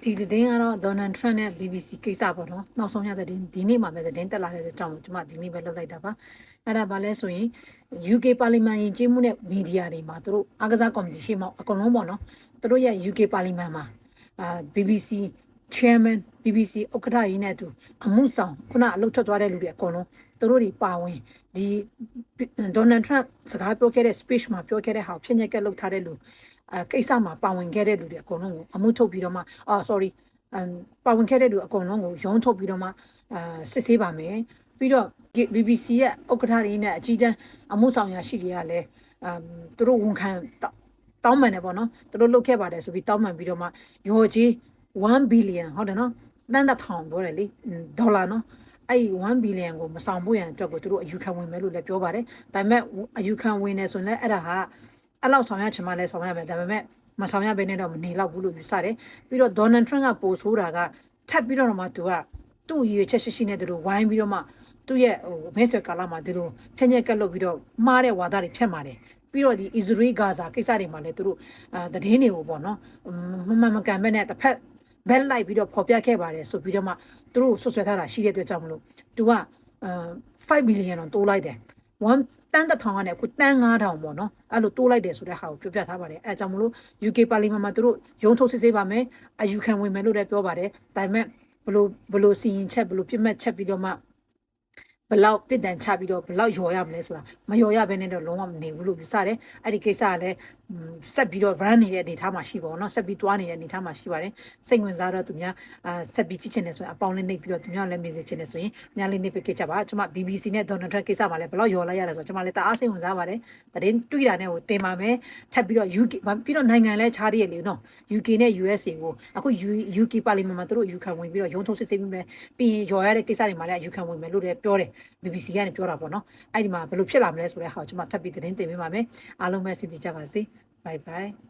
ဒီသတင်းကတော့ Donald Trump နဲ့ BBC ကိစ္စပေါ့နော်နောက်ဆုံးရတဲ့ဒီနေ့မှာပဲသတင်းတက်လာတဲ့အကြောင်းကိုကျွန်မဒီနေ့ပဲလုပ်လိုက်တာပါအဲ့ဒါဘာလဲဆိုရင် UK ပါလီမန်ယဉ်ကျေးမှုနဲ့မီဒီယာတွေမှာသူတို့အားကစားကော်မတီရှေ့မှာအကုန်လုံးပေါ့နော်သူတို့ရဲ့ UK ပါလီမန်မှာBBC chairman BBC ဥက္ကဋ္ဌကြီးနဲ့အတူအမှုဆောင်ခုနအလုပ်ထွက်သွားတဲ့လူတွေအကုန်လုံးသူတို့တွေပါဝင်ဒီ Donald Trump စကားပြောခဲ့တဲ့ speech မှာပြောခဲ့တဲ့ဟာဖြစ်ညက်ကလုပ်ထားတဲ့လူကိစ္စမှာပါဝင်ခဲ့တဲ့လူတွေအကုန်လုံးကိုအမှုထုတ်ပြီးတော့မှ sorry ပါဝင်ခဲ့တဲ့လူအကုန်လုံးကိုရုံးထုတ်ပြီးတော့မှစစ်ဆေးပါမယ်ပြီးတော့ BBC ရဲ့ဥက္ကဋ္ဌတွေနဲ့အကြီးတန်းအမှုဆောင်ရရှိတွေကလည်းသူတို့ဝန်ခံတောင်းပန်တယ်ပေါ့နော်သူတို့လုပ်ခဲ့ပါတယ်ဆိုပြီးတောင်းပန်ပြီးတော့မှရော်ကြီး1 billion ဟုတ်တယ်နော်တန်းတစ်ထောင်ပြောတယ်လေဒေါ်လာနော်အဲ့1 billion ကိုမဆောင်ဖို့ရန်အတွက်ကိုသူတို့အယူခံဝင်မယ်လို့လည်းပြောပါတယ်ဒါပေမဲ့အယူခံဝင်နေဆိုရင်လည်းအဲ့ဒါဟာအဲ့လောက်ဆောင်ရချင်မှလည်းဆောင်ရမယ်ဒါပေမဲ့မဆောင်ရဘဲနဲ့တော့မနေတော့ဘူးလို့ယူဆတယ်ပြီးတော့ Donald Trump ကပို့ဆိုတာကထပ်ပြီးတော့မှသူကသူ့ရွေချက်ရှိနဲ့သူတို့ဝိုင်းပြီးတော့မှသူ့ရဲ့မဲဆွယ်ကာလမှာသူတို့ဖြည့်ညက်ကလုပ်ပြီးတော့မှားတဲ့ဝါဒတွေဖြတ်มาတယ်ပြီးတော့ဒီ Israel Gaza ကိစ္စတွေမှာလည်းသူတို့သတင်းတွေကိုပေါ့နော်မကန်မဲ့နဲ့တစ်ဖက်ဘက်လိုက်ပြီးတော့ပေါ်ပြခဲ့ပါတယ်ဆိုပြီးတော့မှသူတို့ဆွဆွဲထားတာရှိတဲ့အတွက်ကြောင့်မလို့သူက5 billion တော့တိုးလိုက်တယ်1တန်းတစ်ထောင်ကနေအခုတန်း9000ပေါ့နော်အဲ့လိုတိုးလိုက်တယ်ဆိုတဲ့ဟာကိုပြောပြထားပါတယ်အဲကြောင့်မလို့ UK ပါလီမန်မှာသူတို့ရုံးထုတ်စစ်ဆေးပါမယ်အယူခံဝင်မယ်လို့လည်းပြောပါတယ်ဒါပေမဲ့ဘလို့စီရင်ချက်ဘလို့ပြစ်မှတ်ချက်ပြီးတော့မှဘလောက်ပြစ်ဒဏ်ချပြီးတော့ဘလောက်ရော်ရမလဲဆိုတာမရော်ရဘဲနဲ့တော့လုံးဝမနေဘူးလို့ယူဆတယ်အဲ့ဒီကိစ္စကလည်းဆက်ပြီးတော့ run နေတဲ့အနေထားမှာရှိပါတော့เนาะဆက်ပြီးတွားနေတဲ့အနေထားမှာရှိပါတယ်စိတ်ဝင်စားတော့သူများဆက်ပြီးကြည့်ချင်တယ်ဆိုရင်အပေါင်းလေးနှိပ်ပြီးတော့သူများလည်း message ချင်တယ်ဆိုရင်များလေးနှိပ်ပေးကြပါကျွန်မ BBC နဲ့ Donald Trump ကိစ္စမှာလည်းဘလောက်ရော်လိုက်ရတယ်ဆိုတော့ကျွန်မလည်းတအားစိတ်ဝင်စားပါတယ်သတင်းတွေ့တာနဲ့ကိုတင်ပါမယ်ထပ်ပြီးတော့ UK ပြီးတော့နိုင်ငံလဲခြားရည်လေเนาะ UK နဲ့ USA ကိုအခု UK ပါလီမန်မှာသူတို့ယူခံဝင်ပြီးတော့ရုံးထုတ်စစ်ဆေးပြီးမယ်ပြီးရင်ရော်ရတဲ့ကိစ္စတွေမှာလည်းယူခံဝင်မယ်လို့လည်းပြောတယ် BBC ကနေပြောတာပေါ့နော်အဲ့ဒီမှာဘယ်လိုဖြစ်လာမလဲဆိုတဲ့ဟာကိုကျွန်မထပ်ပြီးသတင်းတင်ပေးပါမယ်အားလုံးပဲအဆင်ပြေကြပါစေ bye bye